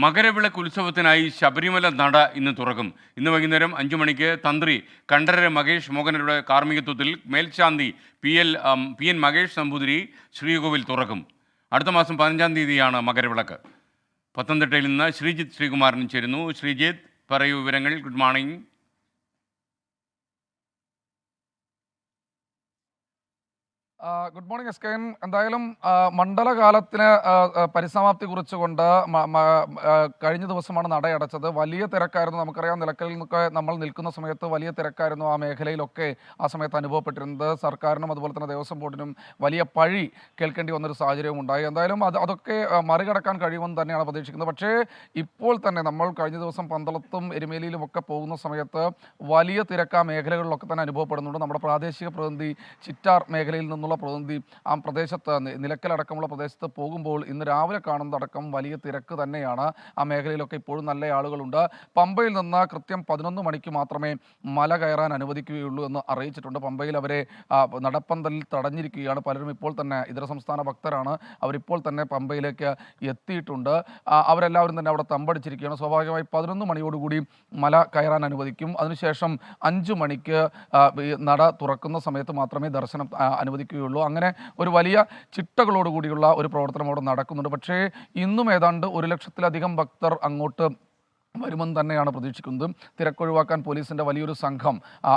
മകരവിളക്ക് ഉത്സവത്തിനായി ശബരിമല നട ഇന്ന് തുറക്കും. ഇന്ന് വൈകുന്നേരം 5 മണിക്ക് തന്ത്രി കണ്ഠരര് മകേഷ് മോഹനരുടെ കാർമ്മികത്വത്തിൽ മേൽശാന്തി പി എൻ മകേഷ് നമ്പൂതിരി ശ്രീകോവിൽ തുറക്കും. അടുത്ത മാസം 15-ാം തീയതിയാണ് മകരവിളക്ക്. പത്തനംതിട്ടയിൽ നിന്ന് ശ്രീജിത്ത് ശ്രീകുമാരൻ ചേരുന്നു. ശ്രീജിത്ത്, പറയൂ വിവരങ്ങൾ. Good morning. ഗുഡ് മോർണിംഗ് എസ്കെൻ. എന്തായാലും മണ്ഡലകാലത്തിന് പരിസമാപ്തി കുറിച്ചുകൊണ്ട് കഴിഞ്ഞ ദിവസമാണ് നടയടച്ചത്. വലിയ തിരക്കായിരുന്നു. നമുക്കറിയാം, നിലയ്ക്കലിൽ നിന്നൊക്കെ നമ്മൾ നിൽക്കുന്ന സമയത്ത് വലിയ തിരക്കായിരുന്നു ആ മേഖലയിലൊക്കെ ആ സമയത്ത് അനുഭവപ്പെട്ടിരുന്നത്. സർക്കാരിനും അതുപോലെ തന്നെ ദേവസ്വം ബോർഡിനും വലിയ പഴി കേൾക്കേണ്ടി വന്നൊരു സാഹചര്യവും ഉണ്ടായി. എന്തായാലും അതൊക്കെ മറികടക്കാൻ കഴിയുമെന്ന് തന്നെയാണ് പ്രതീക്ഷിക്കുന്നത്. പക്ഷേ ഇപ്പോൾ തന്നെ നമ്മൾ കഴിഞ്ഞ ദിവസം പന്തളത്തും എരുമേലിയിലും ഒക്കെ പോകുന്ന സമയത്ത് വലിയ തിരക്ക് ആ മേഖലകളിലൊക്കെ തന്നെ അനുഭവപ്പെടുന്നുണ്ട്. നമ്മുടെ പ്രാദേശിക പ്രതിനിധി ചിറ്റാർ മേഖലയിൽ നിന്നുള്ള പ്രതിനിധി ആ പ്രദേശത്ത് നിലയ്ക്കലടക്കമുള്ള പ്രദേശത്ത് പോകുമ്പോൾ ഇന്ന് രാവിലെ കാണുന്നതടക്കം വലിയ തിരക്ക് തന്നെയാണ്. ആ മേഖലയിലൊക്കെ ഇപ്പോഴും നല്ല ആളുകളുണ്ട്. പമ്പയിൽ നിന്ന് കൃത്യം 11 മണിക്ക് മാത്രമേ മല കയറാൻ അനുവദിക്കുകയുള്ളൂ എന്ന് അറിയിച്ചിട്ടുണ്ട്. പമ്പയിൽ അവരെ നടപ്പന്തലിൽ തടഞ്ഞിരിക്കുകയാണ്. പലരും ഇപ്പോൾ തന്നെ ഇതര സംസ്ഥാന ഭക്തരാണ്. അവരിപ്പോൾ തന്നെ പമ്പയിലേക്ക് എത്തിയിട്ടുണ്ട്. അവരെല്ലാവരും തന്നെ അവിടെ തമ്പടിച്ചിരിക്കുകയാണ്. സ്വാഭാവികമായി 11 മണിയോടുകൂടി മല കയറാൻ അനുവദിക്കും. അതിനുശേഷം 5 മണിക്ക് നട തുറക്കുന്ന സമയത്ത് മാത്രമേ ദർശനം അനുവദിക്കുകയുള്ളൂ. അങ്ങനെ ഒരു വലിയ ചിട്ടകളോടുകൂടിയുള്ള ഒരു പ്രവർത്തനം അവിടെ നടക്കുന്നുണ്ട്. പക്ഷേ ഇന്നും ഏതാണ്ട് 1 ലക്ഷത്തിലധികം ഭക്തർ അങ്ങോട്ട് വരുമെന്ന് തന്നെയാണ് പ്രതീക്ഷിക്കുന്നത്. തിരക്കൊഴിവാക്കാൻ പോലീസിൻ്റെ വലിയൊരു സംഘം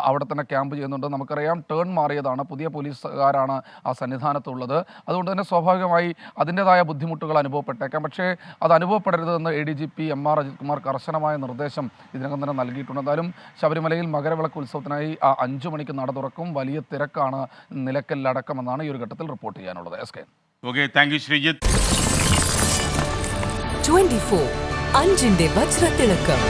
അവിടെ തന്നെ ക്യാമ്പ് ചെയ്യുന്നുണ്ട്. നമുക്കറിയാം, ടേൺ മാറിയതാണ്, പുതിയ പോലീസുകാരാണ് ആ സന്നിധാനത്തുള്ളത്. അതുകൊണ്ട് തന്നെ സ്വാഭാവികമായി അതിൻ്റെതായ ബുദ്ധിമുട്ടുകൾ അനുഭവപ്പെട്ടേക്കാം. പക്ഷേ അത് അനുഭവപ്പെടരുതെന്ന് ADGP MR അജിത് കുമാർ കർശനമായ നിർദ്ദേശം ഇതിനകം തന്നെ നൽകിയിട്ടുണ്ട്. എന്തായാലും ശബരിമലയിൽ മകരവിളക്ക് ഉത്സവത്തിനായി 5 മണിക്ക് നട തുറക്കും. വലിയ തിരക്കാണ് നിലയ്ക്കലിലടക്കമെന്നാണ് ഈ ഒരു ഘട്ടത്തിൽ റിപ്പോർട്ട് ചെയ്യാനുള്ളത്. SK. Okay, thank you Sreejith. 24 5-ന്റെ വജ്രത്തിളക്കം.